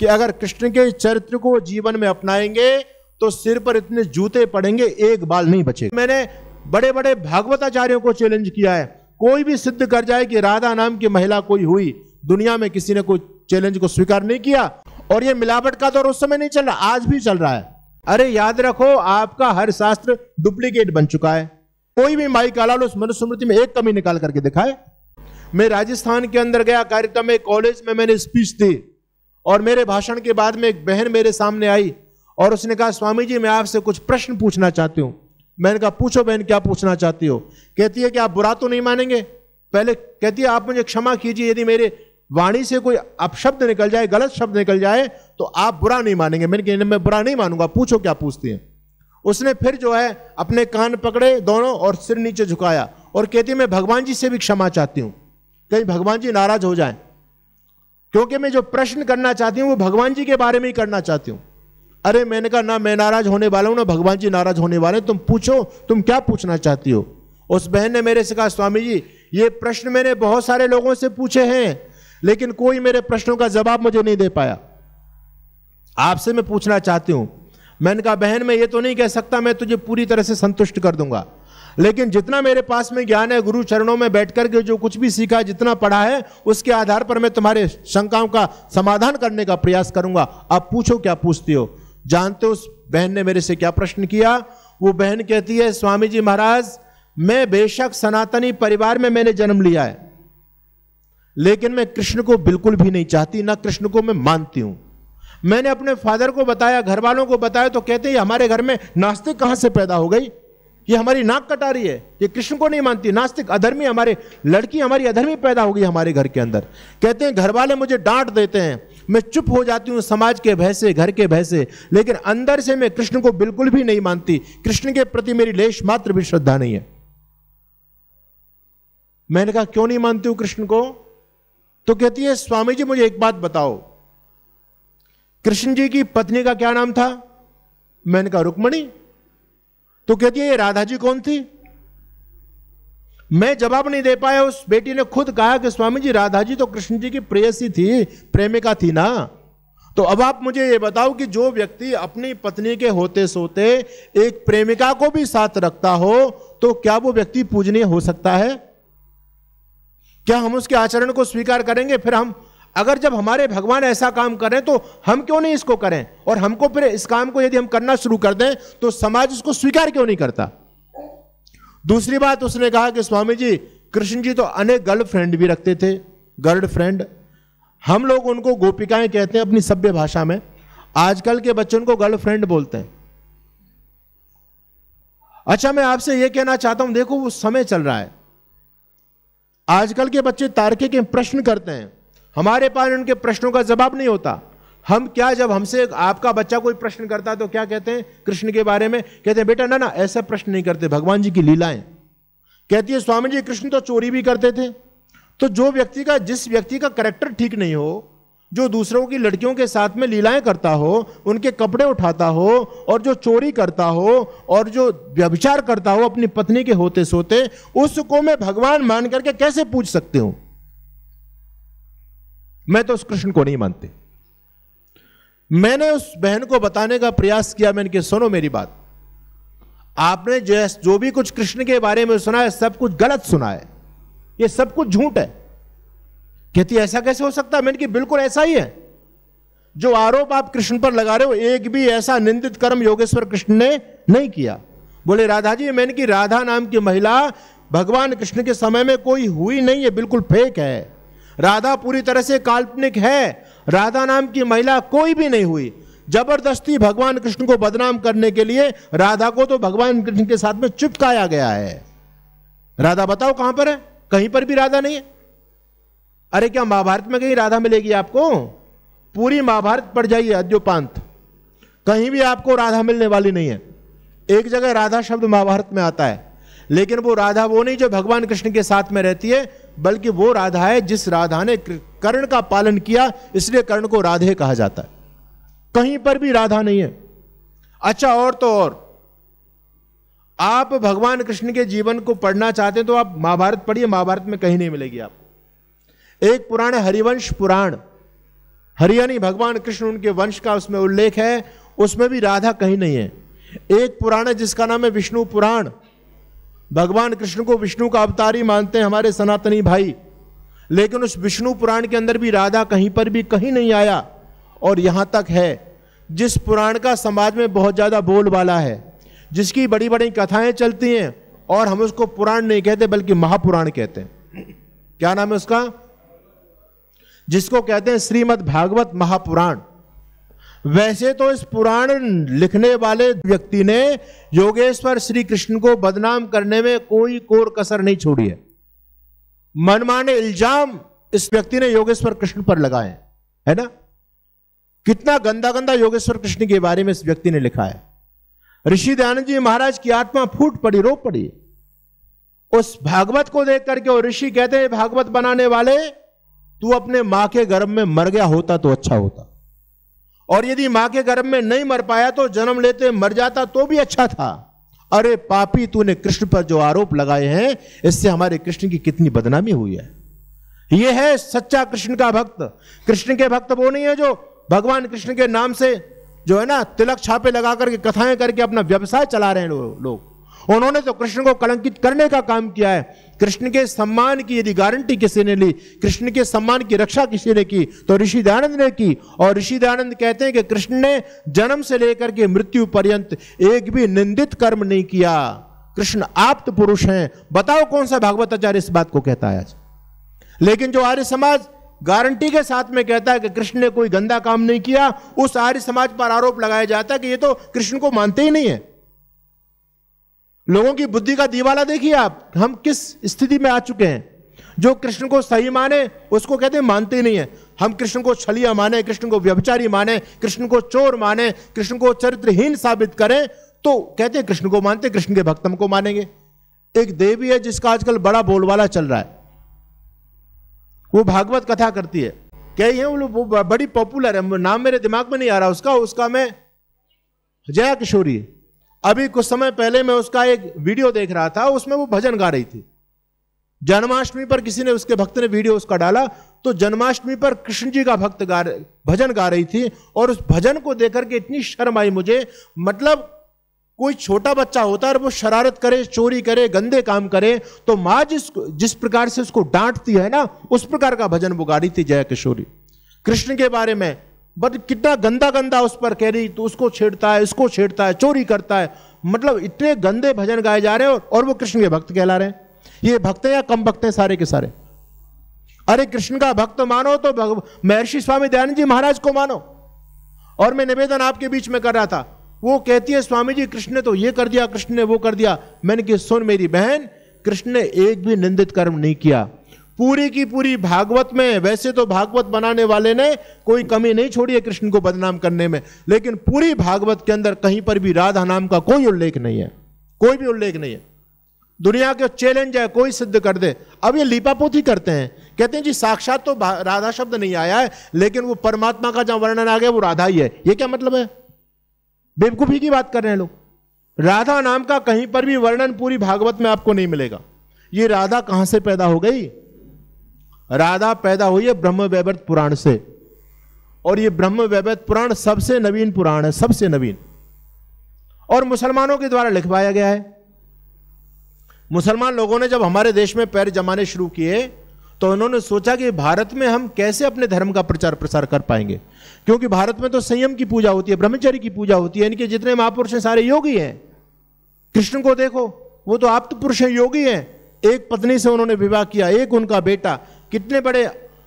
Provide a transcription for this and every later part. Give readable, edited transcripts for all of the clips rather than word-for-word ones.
कि अगर कृष्ण के चरित्र को जीवन में अपनाएंगे तो सिर पर इतने जूते पड़ेंगे, एक बाल नहीं बचेगा। मैंने बड़े बड़े भागवताचार्यों को चैलेंज किया है, कोई भी सिद्ध कर जाए कि राधा नाम की महिला कोई हुई, दुनिया में किसी ने कोई चैलेंज को स्वीकार नहीं किया। और ये मिलावट का दौर उस समय नहीं चल रहा, आज भी चल रहा है। अरे याद रखो, आपका हर शास्त्र डुप्लीकेट बन चुका है। कोई भी माई कालाल उस मनुस्मृति में एक कमी निकाल करके दिखाए। मैं राजस्थान के अंदर गया कार्यक्रम में, कॉलेज में मैंने स्पीच दी और मेरे भाषण के बाद में एक बहन मेरे सामने आई और उसने कहा, स्वामी जी मैं आपसे कुछ प्रश्न पूछना चाहती हूं। मैंने कहा पूछो बहन, क्या पूछना चाहती हो? कहती है कि आप बुरा तो नहीं मानेंगे। पहले कहती है आप मुझे क्षमा कीजिए, यदि मेरे वाणी से कोई अपशब्द निकल जाए, गलत शब्द निकल जाए तो आप बुरा नहीं मानेंगे। मैंने कहा मैं बुरा नहीं मानूंगा, पूछो क्या पूछती हैं। उसने फिर जो है अपने कान पकड़े दोनों और सिर नीचे झुकाया और कहती है मैं भगवान जी से भी क्षमा चाहती हूं, कहीं भगवान जी नाराज हो जाएं, क्योंकि मैं जो प्रश्न करना चाहती हूं वो भगवान जी के बारे में ही करना चाहती हूं। अरे मैंने कहा ना मैं नाराज होने वाला हूं ना भगवान जी नाराज होने वाले, तुम पूछो तुम क्या पूछना चाहती हो। उस बहन ने मेरे से कहा, स्वामी जी ये प्रश्न मैंने बहुत सारे लोगों से पूछे हैं लेकिन कोई मेरे प्रश्नों का जवाब मुझे नहीं दे पाया, आपसे मैं पूछना चाहती हूं। मैंने कहा बहन मैं ये तो नहीं कह सकता मैं तुझे पूरी तरह से संतुष्ट कर दूंगा, लेकिन जितना मेरे पास में ज्ञान है, गुरु चरणों में बैठकर के जो कुछ भी सीखा, जितना पढ़ा है, उसके आधार पर मैं तुम्हारे शंकाओं का समाधान करने का प्रयास करूंगा। आप पूछो क्या पूछती हो। जानते हो उस बहन ने मेरे से क्या प्रश्न किया? वो बहन कहती है, स्वामी जी महाराज मैं बेशक सनातनी परिवार में मैंने जन्म लिया है, लेकिन मैं कृष्ण को बिल्कुल भी नहीं चाहती, ना कृष्ण को मैं मानती हूं। मैंने अपने फादर को बताया, घर वालों को बताया तो कहते हैं हमारे घर में नास्तिक कहां से पैदा हो गई, ये हमारी नाक कटा रही है, ये कृष्ण को नहीं मानती, नास्तिक अधर्मी, हमारे लड़की हमारी अधर्मी पैदा हो गई हमारे घर के अंदर। कहते हैं घर वाले मुझे डांट देते हैं, मैं चुप हो जाती हूं समाज के भय से, घर के भय से, लेकिन अंदर से मैं कृष्ण को बिल्कुल भी नहीं मानती, कृष्ण के प्रति मेरी लेश मात्र भी श्रद्धा नहीं है। मैंने कहा क्यों नहीं मानती हूं कृष्ण को? तो कहती है स्वामी जी मुझे एक बात बताओ, कृष्ण जी की पत्नी का क्या नाम था? मैंने कहा रुक्मणी। तो कहती है ये राधा जी कौन थी? मैं जवाब नहीं दे पाया। उस बेटी ने खुद कहा कि स्वामी जी राधा जी तो कृष्ण जी की प्रेयसी थी, प्रेमिका थी ना। तो अब आप मुझे ये बताओ कि जो व्यक्ति अपनी पत्नी के होते सोते एक प्रेमिका को भी साथ रखता हो तो क्या वो व्यक्ति पूजनीय हो सकता है? क्या हम उसके आचरण को स्वीकार करेंगे? फिर हम अगर जब हमारे भगवान ऐसा काम करें तो हम क्यों नहीं इसको करें? और हमको फिर इस काम को यदि हम करना शुरू कर दें तो समाज इसको स्वीकार क्यों नहीं करता? दूसरी बात उसने कहा कि स्वामी जी कृष्ण जी तो अनेक गर्लफ्रेंड भी रखते थे। गर्लफ्रेंड हम लोग उनको गोपिकाएं कहते हैं अपनी सभ्य भाषा में, आजकल के बच्चों को गर्लफ्रेंड बोलते हैं। अच्छा मैं आपसे यह कहना चाहता हूं, देखो वो समय चल रहा है, आजकल के बच्चे तार्किक प्रश्न करते हैं, हमारे पास उनके प्रश्नों का जवाब नहीं होता। हम क्या, जब हमसे आपका बच्चा कोई प्रश्न करता है तो क्या कहते हैं कृष्ण के बारे में? कहते हैं बेटा ना ना ऐसा प्रश्न नहीं करते, भगवान जी की लीलाएं। कहती है स्वामी जी कृष्ण तो चोरी भी करते थे। तो जिस व्यक्ति का कैरेक्टर ठीक नहीं हो, जो दूसरों की लड़कियों के साथ में लीलाएं करता हो, उनके कपड़े उठाता हो और जो चोरी करता हो और जो व्यभिचार करता हो अपनी पत्नी के होते सोते, उसको मैं भगवान मान करके कैसे पूछ सकती हूं? मैं तो उस कृष्ण को नहीं मानती। मैंने उस बहन को बताने का प्रयास किया, मैंने कहा सुनो मेरी बात, आपने जो भी कुछ कृष्ण के बारे में सुना है सब कुछ गलत सुना है, ये सब कुछ झूठ है। कहती ऐसा कैसे हो सकता है? मैंने कहा बिल्कुल ऐसा ही है। जो आरोप आप कृष्ण पर लगा रहे हो एक भी ऐसा निंदित कर्म योगेश्वर कृष्ण ने नहीं किया। बोले राधा जी, मैंने की राधा नाम की महिला भगवान कृष्ण के समय में कोई हुई नहीं है, बिल्कुल फेक है। राधा पूरी तरह से काल्पनिक है, राधा नाम की महिला कोई भी नहीं हुई। जबरदस्ती भगवान कृष्ण को बदनाम करने के लिए राधा को तो भगवान कृष्ण के साथ में चिपकाया गया है। राधा बताओ कहां पर है? कहीं पर भी राधा नहीं है। अरे क्या महाभारत में कहीं राधा मिलेगी आपको? पूरी महाभारत पढ़ जाइए अद्योपांत, कहीं भी आपको राधा मिलने वाली नहीं है। एक जगह राधा शब्द महाभारत में आता है, लेकिन वो राधा वो नहीं जो भगवान कृष्ण के साथ में रहती है, बल्कि वो राधा है जिस राधा ने कर्ण का पालन किया, इसलिए कर्ण को राधे कहा जाता है। कहीं पर भी राधा नहीं है। अच्छा और तो और, आप भगवान कृष्ण के जीवन को पढ़ना चाहते हैं तो आप महाभारत पढ़िए, महाभारत में कहीं नहीं मिलेगी आपको। एक पुराण है हरिवंश पुराण। हरियाणी भगवान कृष्ण उनके वंश का उसमें उल्लेख है, उसमें भी राधा कहीं नहीं है। एक पुराण है जिसका नाम है विष्णु पुराण। भगवान कृष्ण को विष्णु का अवतारी मानते हैं हमारे सनातनी भाई, लेकिन उस विष्णु पुराण के अंदर भी राधा कहीं पर भी कहीं नहीं आया। और यहां तक है जिस पुराण का समाज में बहुत ज्यादा बोलबाला है, जिसकी बड़ी बड़ी कथाएं चलती हैं, और हम उसको पुराण नहीं कहते बल्कि महापुराण कहते हैं। क्या नाम है उसका? जिसको कहते हैं श्रीमद् भागवत महापुराण। वैसे तो इस पुराण लिखने वाले व्यक्ति ने योगेश्वर श्री कृष्ण को बदनाम करने में कोई कोर कसर नहीं छोड़ी है। मनमाने इल्जाम इस व्यक्ति ने योगेश्वर कृष्ण पर लगाए, है ना। कितना गंदा गंदा योगेश्वर कृष्ण के बारे में इस व्यक्ति ने लिखा है। ऋषि दयानंद जी महाराज की आत्मा फूट पड़ी, रो पड़ी उस भागवत को देख करके। और ऋषि कहते हैं भागवत बनाने वाले, तू अपने मां के गर्भ में मर गया होता तो अच्छा होता, और यदि मां के गर्भ में नहीं मर पाया तो जन्म लेते मर जाता तो भी अच्छा था। अरे पापी, तूने कृष्ण पर जो आरोप लगाए हैं, इससे हमारे कृष्ण की कितनी बदनामी हुई है। यह है सच्चा कृष्ण का भक्त। कृष्ण के भक्त वो नहीं है जो भगवान कृष्ण के नाम से जो है ना तिलक छापे लगा करके कथाएं करके अपना व्यवसाय चला रहे हैं लोग। उन्होंने तो कृष्ण को कलंकित करने का काम किया है। कृष्ण के सम्मान की यदि गारंटी किसी ने ली, कृष्ण के सम्मान की रक्षा किसी ने की, तो ऋषि दयानंद ने की। और ऋषि दयानंद कहते हैं कि कृष्ण ने जन्म से लेकर के मृत्यु पर्यंत एक भी निंदित कर्म नहीं किया। कृष्ण आप्त पुरुष हैं। बताओ कौन सा भागवत आचार्य इस बात को कहता है आज? लेकिन जो आर्य समाज गारंटी के साथ में कहता है कि कृष्ण ने कोई गंदा काम नहीं किया, उस आर्य समाज पर आरोप लगाया जाता है कि ये तो कृष्ण को मानते ही नहीं है। लोगों की बुद्धि का दीवाला देखिए आप, हम किस स्थिति में आ चुके हैं। जो कृष्ण को सही माने उसको कहते हैं मानते ही नहीं है। हम कृष्ण को छलिया माने, कृष्ण को व्यभिचारी माने, कृष्ण को चोर माने, कृष्ण को चरित्रहीन साबित करें तो कहते हैं कृष्ण को मानते, कृष्ण के भक्त हमको मानेंगे। एक देवी है जिसका आजकल बड़ा बोलबाला चल रहा है, वो भागवत कथा करती है। क्या है वो बड़ी पॉपुलर है, नाम मेरे दिमाग में नहीं आ रहा उसका मैं जया किशोरी। अभी कुछ समय पहले मैं उसका एक वीडियो देख रहा था, उसमें वो भजन गा रही थी। जन्माष्टमी पर किसी ने, उसके भक्त ने वीडियो उसका डाला, तो जन्माष्टमी पर कृष्ण जी का भक्त भजन गा रही थी। और उस भजन को देख करके इतनी शर्म आई मुझे। मतलब कोई छोटा बच्चा होता है और वो शरारत करे, चोरी करे, गंदे काम करे, तो माँ जिस प्रकार से उसको डांटती है ना, उस प्रकार का भजन वो गा रही थी जया किशोरी कृष्ण के बारे में। बट कितना गंदा गंदा उस पर कह रही, तो उसको छेड़ता है, इसको छेड़ता है, चोरी करता है। मतलब इतने गंदे भजन गाए जा रहे हैं और वो कृष्ण के भक्त कहला रहे हैं। ये भक्त हैं या कम भक्त हैं सारे के सारे? अरे कृष्ण का भक्त मानो तो महर्षि स्वामी दयानंद जी महाराज को मानो। और मैं निवेदन आपके बीच में कर रहा था, वो कहती है स्वामी जी कृष्ण ने तो ये कर दिया, कृष्ण ने वो कर दिया। मैंने कहा सुन मेरी बहन, कृष्ण ने एक भी निंदित कर्म नहीं किया। पूरी की पूरी भागवत में, वैसे तो भागवत बनाने वाले ने कोई कमी नहीं छोड़ी है कृष्ण को बदनाम करने में, लेकिन पूरी भागवत के अंदर कहीं पर भी राधा नाम का कोई उल्लेख नहीं है, कोई भी उल्लेख नहीं है। दुनिया के चैलेंज है, कोई सिद्ध कर दे। अब ये लीपापोती करते हैं, कहते हैं जी साक्षात तो राधा शब्द नहीं आया है, लेकिन वो परमात्मा का जहां वर्णन आ गया वो राधा ही है। ये क्या मतलब है? बेवकूफी की बात कर रहे हैं लोग। राधा नाम का कहीं पर भी वर्णन पूरी भागवत में आपको नहीं मिलेगा। ये राधा कहां से पैदा हो गई? राधा पैदा हुई है ब्रह्म वैवर्त पुराण से, और ये ब्रह्म वैवर्त पुराण सबसे नवीन पुराण है, सबसे नवीन, और मुसलमानों के द्वारा लिखवाया गया है। मुसलमान लोगों ने जब हमारे देश में पैर जमाने शुरू किए तो उन्होंने सोचा कि भारत में हम कैसे अपने धर्म का प्रचार प्रसार कर पाएंगे, क्योंकि भारत में तो संयम की पूजा होती है, ब्रह्मचर्य की पूजा होती है। इनके जितने महापुरुष हैं सारे योगी हैं। कृष्ण को देखो, वो तो आप्त पुरुष हैं, योगी हैं। एक पत्नी से उन्होंने विवाह किया, एक उनका बेटा, कितने बड़े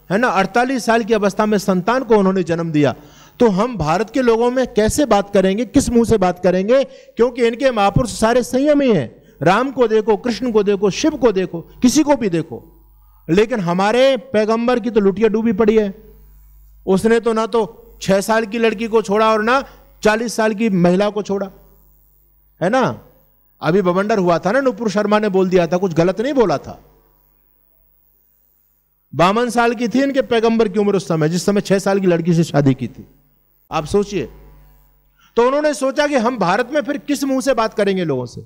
है ना, 48 साल की अवस्था में संतान को उन्होंने जन्म दिया। तो हम भारत के लोगों में कैसे बात करेंगे, किस मुंह से बात करेंगे? क्योंकि इनके महापुरुष सारे संयमी हैं। राम को देखो, कृष्ण को देखो, शिव को देखो, किसी को भी देखो। लेकिन हमारे पैगंबर की तो लुटिया डूबी पड़ी है। उसने तो ना तो 6 साल की लड़की को छोड़ा और ना 40 साल की महिला को छोड़ा, है ना। अभी बवंडर हुआ था ना, नुपुर शर्मा ने बोल दिया था, कुछ गलत नहीं बोला था। 52 साल की थी इनके पैगंबर की उम्र उस समय, जिस समय 6 साल की लड़की से शादी की थी। आप सोचिए। तो उन्होंने सोचा कि हम भारत में फिर किस मुंह से बात करेंगे लोगों से।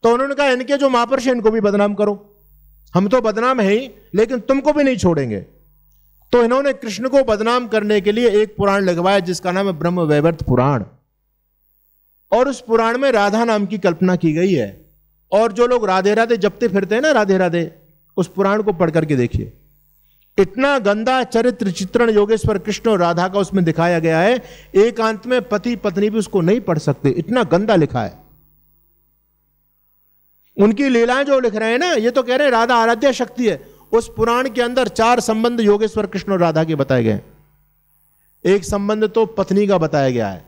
तो उन्होंने कहा इनके जो महापुरुष हैं इनको भी बदनाम करो। हम तो बदनाम है ही, लेकिन तुमको भी नहीं छोड़ेंगे। तो इन्होंने कृष्ण को बदनाम करने के लिए एक पुराण लगवाया जिसका नाम है ब्रह्म वैवर्त पुराण, और उस पुराण में राधा नाम की कल्पना की गई है। और जो लोग राधे राधे जपते फिरते हैं ना, राधे राधे, उस पुराण को पढ़ करके देखिए, इतना गंदा चरित्र चित्रण योगेश्वर कृष्ण और राधा का उसमें दिखाया गया है, एकांत में पति पत्नी भी उसको नहीं पढ़ सकते, इतना गंदा लिखा है। उनकी लीलाएं जो लिख रहे हैं ना, ये तो कह रहे हैं राधा आराध्या शक्ति है। उस पुराण के अंदर 4 संबंध योगेश्वर कृष्ण और राधा के बताए गए। एक संबंध तो पत्नी का बताया गया है।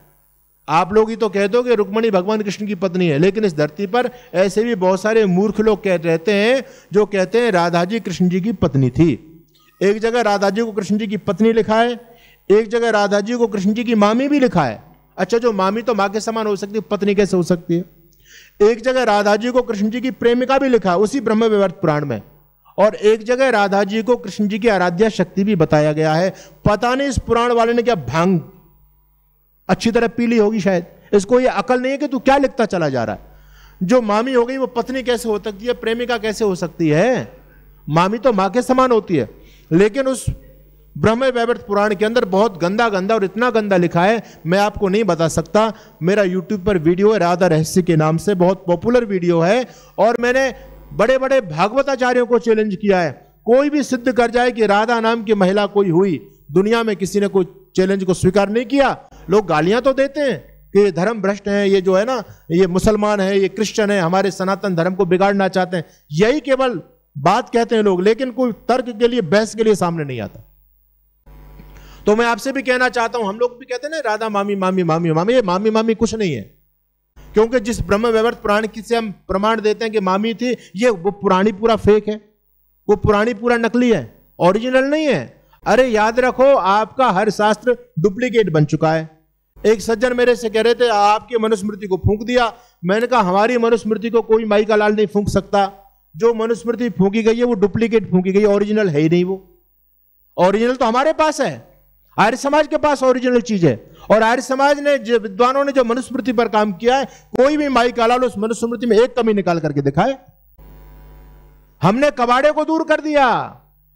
आप लोग ही तो कहते हो कि रुक्मिणी भगवान कृष्ण की पत्नी है, लेकिन इस धरती पर ऐसे भी बहुत सारे मूर्ख लोग रहते हैं जो कहते हैं राधा जी कृष्ण जी की पत्नी थी। एक जगह राधा जी को कृष्ण जी की पत्नी लिखा है, एक जगह राधा जी को कृष्ण जी की मामी भी लिखा है। अच्छा, जो मामी तो मां के समान हो सकती है, पत्नी कैसे हो सकती है? एक जगह राधा जी को कृष्ण जी की प्रेमिका भी लिखा है उसी ब्रह्म वैवर्त पुराण में, और एक जगह राधा जी को कृष्ण जी की आराध्या शक्ति भी बताया गया है। पता नहीं इस पुराण वाले ने क्या भांग अच्छी तरह पी ली होगी शायद, इसको ये अकल नहीं है कि तू क्या लिखता चला जा रहा है। जो मामी हो गई वो पत्नी कैसे हो सकती है, प्रेमिका कैसे हो सकती है? मामी तो मां के समान होती है। लेकिन उस ब्रह्म वैवर्त पुराण के अंदर बहुत गंदा गंदा और इतना गंदा लिखा है, मैं आपको नहीं बता सकता। मेरा यूट्यूब पर वीडियो है राधा रहस्य के नाम से, बहुत पॉपुलर वीडियो है, और मैंने बड़े बड़े भागवताचार्यों को चैलेंज किया है। कोई भी सिद्ध कर जाए कि राधा नाम की महिला कोई हुई, दुनिया में किसी ने कोई चैलेंज को स्वीकार नहीं किया। लोग गालियां तो देते हैं कि ये धर्म भ्रष्ट है, ये जो है ना, ये मुसलमान है, ये क्रिश्चियन है, हमारे सनातन धर्म को बिगाड़ना चाहते हैं, यही केवल बात कहते हैं लोग, लेकिन कोई तर्क के लिए, बहस के लिए सामने नहीं आता। तो मैं आपसे भी कहना चाहता हूं, हम लोग भी कहते हैं ना राधा मामी मामी मामी मामी, ये मामी मामी कुछ नहीं है। क्योंकि जिस ब्रह्म वैवर्त पुराण की से हम प्रमाण देते हैं कि मामी थी, ये वो पुरानी पूरा फेक है, वो पुरानी पूरा नकली है, ओरिजिनल नहीं है। अरे याद रखो, आपका हर शास्त्र डुप्लीकेट बन चुका है। एक सज्जन मेरे से कह रहे थे आपकी मनुस्मृति को फूंक दिया। मैंने कहा हमारी मनुस्मृति को कोई माई का लाल नहीं फूंक सकता। जो मनुस्मृति फूंकी गई है वो डुप्लीकेट फूंकी गई, ओरिजिनल है ही नहीं। वो ओरिजिनल तो हमारे पास है, आर्य समाज के पास ओरिजिनल चीज है। और आर्य समाज ने, विद्वानों ने जो मनुस्मृति पर काम किया है, कोई भी माई का लाल उस मनुस्मृति में एक कमी निकाल करके दिखाए। हमने कबाड़े को दूर कर दिया।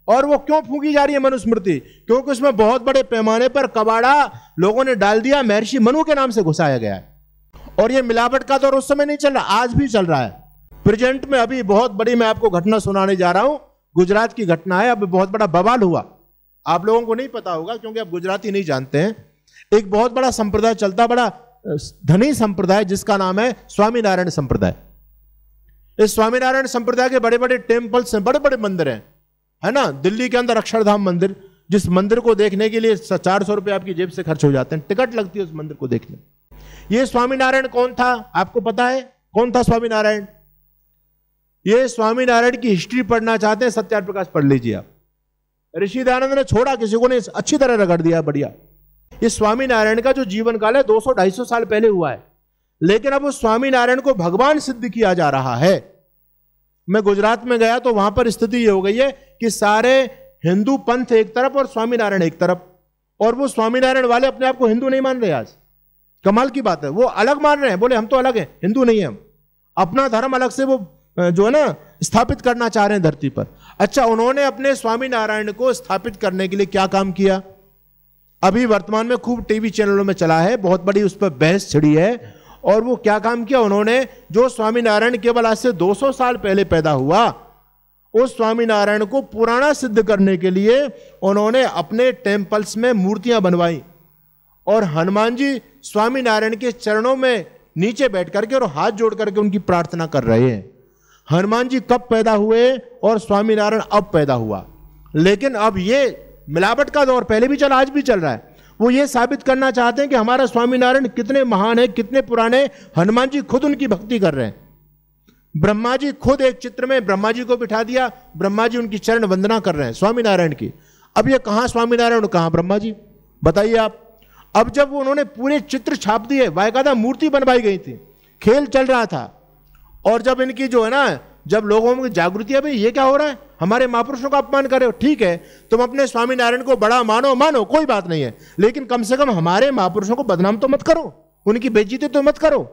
और वो क्यों फूंकी जा रही है मनुस्मृति? क्योंकि उसमें बहुत बड़े पैमाने पर कबाड़ा लोगों ने डाल दिया, महर्षि मनु के नाम से घुसाया गया है। और ये मिलावट का दौर उस समय नहीं चल रहा, आज भी चल रहा है। प्रेजेंट में अभी बहुत बड़ी मैं आपको घटना सुनाने जा रहा हूं, गुजरात की घटना है। अभी बहुत बड़ा बवाल हुआ, आप लोगों को नहीं पता होगा क्योंकि आप गुजराती नहीं जानते हैं। एक बहुत बड़ा संप्रदाय चलता, बड़ा धनी संप्रदाय, जिसका नाम है स्वामीनारायण संप्रदाय। इस स्वामीनारायण संप्रदाय के बड़े बड़े टेम्पल्स हैं, बड़े बड़े मंदिर हैं, है ना। दिल्ली के अंदर अक्षरधाम मंदिर, जिस मंदिर को देखने के लिए 400 रुपए आपकी जेब से खर्च हो जाते हैं, टिकट लगती है उस मंदिर को देखने। ये स्वामीनारायण कौन था आपको पता है? कौन था स्वामीनारायण? ये स्वामीनारायण की हिस्ट्री पढ़ना चाहते हैं, सत्यार्थ प्रकाश पढ़ लीजिए आप। ऋषि दयानंद ने छोड़ा, किसी को ने अच्छी तरह रगड़ दिया, बढ़िया। इस स्वामीनारायण का जो जीवन काल है 200-250 साल पहले हुआ है, लेकिन अब उस स्वामीनारायण को भगवान सिद्ध किया जा रहा है। मैं गुजरात में गया तो वहां पर स्थिति ये हो गई है कि सारे हिंदू पंथ एक तरफ और स्वामीनारायण एक तरफ, और वो स्वामीनारायण वाले अपने आप को हिंदू नहीं मान रहे। आज कमाल की बात है, वो अलग मान रहे हैं, बोले हम तो अलग हैं, हिंदू नहीं है हम, अपना धर्म अलग से वो जो है ना स्थापित करना चाह रहे हैं धरती पर। अच्छा, उन्होंने अपने स्वामीनारायण को स्थापित करने के लिए क्या काम किया? अभी वर्तमान में खूब टीवी चैनलों में चला है, बहुत बड़ी उस पर बहस छिड़ी है। और वो क्या काम किया उन्होंने? जो स्वामीनारायण केवल आज से 200 साल पहले पैदा हुआ, उस स्वामीनारायण को पुराना सिद्ध करने के लिए उन्होंने अपने टेम्पल्स में मूर्तियां बनवाई। और हनुमान जी स्वामीनारायण के चरणों में नीचे बैठ करके और हाथ जोड़ करके उनकी प्रार्थना कर रहे हैं। हनुमान जी कब पैदा हुए और स्वामीनारायण अब पैदा हुआ? लेकिन अब ये मिलावट का दौर पहले भी चला, आज भी चल रहा है। वो ये साबित करना चाहते हैं कि हमारा स्वामीनारायण कितने महान है, कितने पुराने। हनुमान जी खुद उनकी भक्ति कर रहे हैं। ब्रह्मा जी खुद एक चित्र में ब्रह्मा जी को बिठा दिया, ब्रह्मा जी उनकी चरण वंदना कर रहे हैं स्वामीनारायण की। अब ये कहां स्वामीनारायण, कहां ब्रह्मा जी, बताइए आप। अब जब उन्होंने पूरे चित्र छाप दिए, बाकायदा मूर्ति बनवाई गई थी, खेल चल रहा था। और जब इनकी जो है ना, जब लोगों में जागृति है, भाई ये क्या हो रहा है, हमारे महापुरुषों का अपमान कर रहे हो। ठीक है, तुम अपने स्वामीनारायण को बड़ा मानो, कोई बात नहीं है, लेकिन कम से कम हमारे महापुरुषों को बदनाम तो मत करो, उनकी बेइज्जती तो मत करो।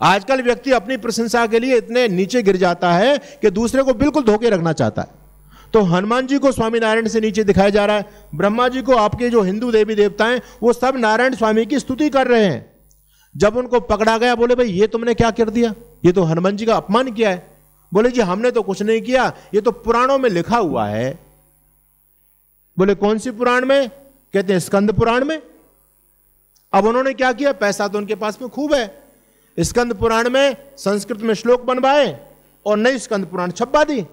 आजकल व्यक्ति अपनी प्रशंसा के लिए इतने नीचे गिर जाता है कि दूसरे को बिल्कुल धोखे रखना चाहता है। तो हनुमान जी को स्वामी नारायण से नीचे दिखाया जा रहा है, ब्रह्मा जी को आपके जो हिंदू देवी देवता हैं वो सब नारायण स्वामी की स्तुति कर रहे हैं। जब उनको पकड़ा गया, बोले भाई ये तुमने क्या कर दिया, ये तो हनुमान जी का अपमान किया है। बोले जी हमने तो कुछ नहीं किया, ये तो पुराणों में लिखा हुआ है। बोले कौन सी पुराण में? कहते हैं स्कंद पुराण में। अब उन्होंने क्या किया, पैसा तो उनके पास में खूब है, स्कंद पुराण में संस्कृत में श्लोक बनवाए और नई स्कंद पुराण छपवा दी,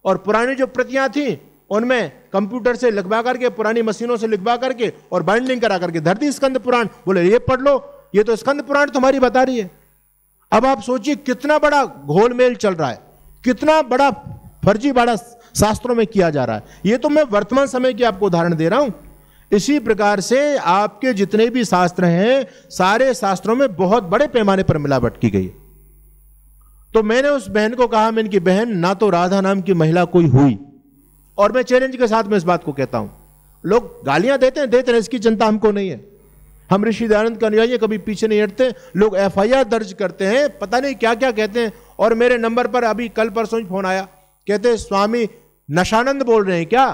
और पुरानी जो प्रतियां थी उनमें कंप्यूटर से लिखवा करके, पुरानी मशीनों से लिखवा करके और बाइंडिंग करा करके धर दी स्कंद पुराण। बोले ये पढ़ लो, ये तो स्कंद पुराण तुम्हारी बता रही है। अब आप सोचिए कितना बड़ा घोलमेल चल रहा है, कितना बड़ा फर्जीवाड़ा शास्त्रों में किया जा रहा है। ये तो मैं वर्तमान समय की आपको उदाहरण दे रहा हूं। इसी प्रकार से आपके जितने भी शास्त्र हैं, सारे शास्त्रों में बहुत बड़े पैमाने पर मिलावट की गई। तो मैंने उस बहन को कहा, मैंने की बहन ना तो राधा नाम की महिला कोई हुई, और मैं चैलेंज के साथ में इस बात को कहता हूं। लोग गालियां देते हैं, इसकी चिंता हमको नहीं है। हम ऋषि दयानंद के अनुयायी कभी पीछे नहीं हटते। लोग FIR दर्ज करते हैं, पता नहीं क्या क्या कहते हैं। और मेरे नंबर पर अभी कल परसों ही फोन आया, कहते स्वामी नशानंद बोल रहे हैं क्या?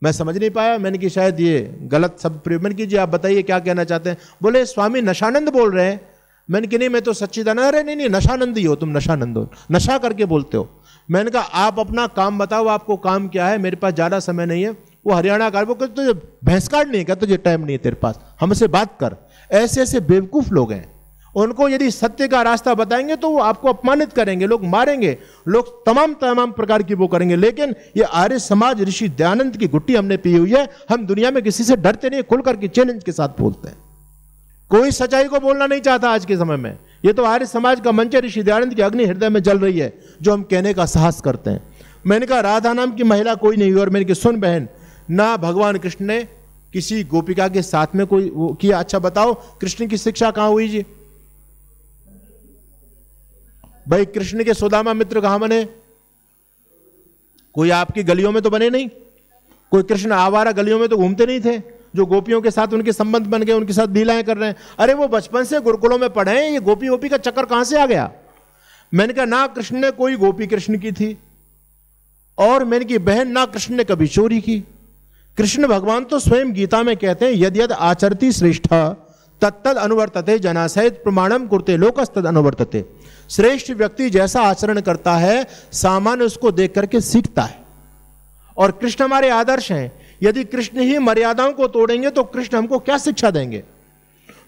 मैं समझ नहीं पाया, मैंने कि शायद ये गलत शब्द प्रयोग। मैंने कीजिए आप बताइए क्या कहना चाहते हैं। बोले स्वामी नशानंद बोल रहे हैं। मैंने कि नहीं, मैं तो सच्चिदानंद। अरे नहीं, नशानंद ही हो तुम, नशानंद हो, नशा करके बोलते हो। मैंने कहा आप अपना काम बताओ, आपको काम क्या है, मेरे पास ज्यादा समय नहीं है। वो हरियाणा का, वो कहते तुझे भैंस कार्ड नहीं है क्या, तुझे टाइम नहीं है तेरे पास, हमसे बात कर। ऐसे ऐसे बेवकूफ लोग हैं, उनको यदि सत्य का रास्ता बताएंगे तो वो आपको अपमानित करेंगे, लोग मारेंगे, लोग तमाम प्रकार की वो करेंगे। लेकिन ये आर्य समाज ऋषि दयानंद की गुट्टी हमने पी हुई है। हम दुनिया में किसी से डरते नहीं, खुल करके चैलेंज के साथ बोलते हैं। कोई सच्चाई को बोलना नहीं चाहता आज के समय में। ये तो आर्य समाज का मंच है, ऋषि दयानंद की अग्नि हृदय में जल रही है, जो हम कहने का साहस करते हैं। मैंने कहा राधा नाम की महिला कोई नहीं हुई। और मैंने कहा सुन बहन, ना भगवान कृष्ण ने किसी गोपिका के साथ में कोई वो किया। अच्छा बताओ कृष्ण की शिक्षा कहां हुई जी? भाई कृष्ण के सुदामा मित्र कहां बने? कोई आपकी गलियों में तो बने नहीं। कोई कृष्ण आवारा गलियों में तो घूमते नहीं थे, जो गोपियों के साथ उनके संबंध बन गए, उनके साथ लीलाएं कर रहे हैं। अरे वो बचपन से गुरुकुलों में पढ़े हैं, ये गोपी का चक्कर कहां से आ गया? मैंने कहा ना कृष्ण ने कोई गोपी कृष्ण की थी, और मैंने की बहन ना कृष्ण ने कभी चोरी की। कृष्ण भगवान तो स्वयं गीता में कहते हैं यद यद आचरति श्रेष्ठ तत्तद अनुवर्तते जनासहित प्रमाणम कुरते लोकस्तद अनुवर्तते। श्रेष्ठ व्यक्ति जैसा आचरण करता है, सामान्य उसको देख करके सीखता है। और कृष्ण हमारे आदर्श हैं। यदि कृष्ण ही मर्यादाओं को तोड़ेंगे तो कृष्ण हमको क्या शिक्षा देंगे?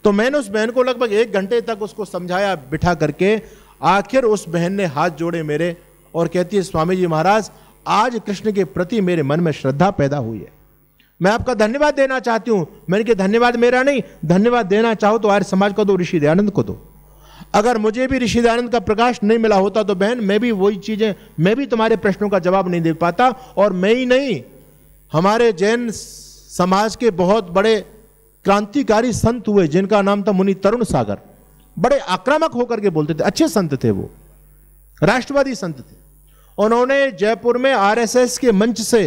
तो मैंने उस बहन को लगभग 1 घंटे तक उसको समझाया बिठा करके। आखिर उस बहन ने हाथ जोड़े मेरे और कहती है स्वामी जी महाराज, आज कृष्ण के प्रति मेरे मन में श्रद्धा पैदा हुई है, मैं आपका धन्यवाद देना चाहती हूं। मैंने कहा धन्यवाद मेरा नहीं, धन्यवाद देना चाहो तो आर्य समाज को दो, ऋषि दयानंद को दो। अगर मुझे भी ऋषि दयानंद का प्रकाश नहीं मिला होता तो बहन मैं भी वही चीजें, मैं भी तुम्हारे प्रश्नों का जवाब नहीं दे पाता। और मैं ही नहीं, हमारे जैन समाज के बहुत बड़े क्रांतिकारी संत हुए जिनका नाम था मुनि तरुण सागर। बड़े आक्रामक होकर के बोलते थे, अच्छे संत थे, वो राष्ट्रवादी संत थे। उन्होंने जयपुर में RSS के मंच से,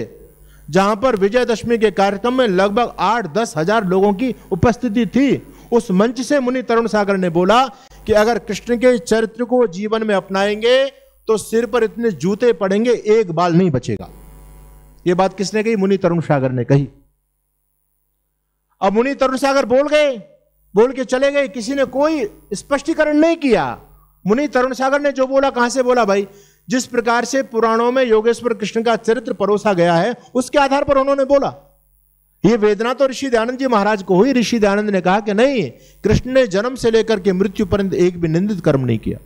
जहां पर विजयदशमी के कार्यक्रम में लगभग 8-10 हजार लोगों की उपस्थिति थी, उस मंच से मुनि तरुण सागर ने बोला कि अगर कृष्ण के चरित्र को जीवन में अपनाएंगे तो सिर पर इतने जूते पड़ेंगे, एक बाल नहीं बचेगा। यह बात किसने कही? मुनि तरुण सागर ने कही। अब मुनि तरुण सागर बोल गए, बोल के चले गए, किसी ने कोई स्पष्टीकरण नहीं किया। मुनि तरुण सागर ने जो बोला, कहां से बोला भाई? जिस प्रकार से पुराणों में योगेश्वर कृष्ण का चरित्र परोसा गया है, उसके आधार पर उन्होंने बोला। यह वेदना तो ऋषि दयानंद जी महाराज को हुई। ऋषि दयानंद ने कहा कि नहीं, कृष्ण ने जन्म से लेकर के मृत्यु पर्यंत एक भी निंदित कर्म नहीं किया।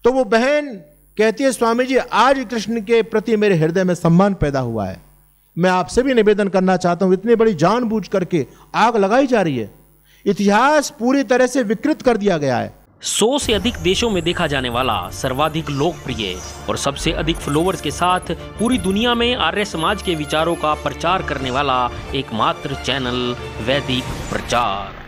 तो वो बहन कहती है स्वामी जी, आज कृष्ण के प्रति मेरे हृदय में सम्मान पैदा हुआ है। मैं आपसे भी निवेदन करना चाहता हूं, इतनी बड़ी जानबूझ करके आग लगाई जा रही है, इतिहास पूरी तरह से विकृत कर दिया गया है। 100 से अधिक देशों में देखा जाने वाला, सर्वाधिक लोकप्रिय और सबसे अधिक फॉलोअर्स के साथ पूरी दुनिया में आर्य समाज के विचारों का प्रचार करने वाला एकमात्र चैनल वैदिक प्रचार।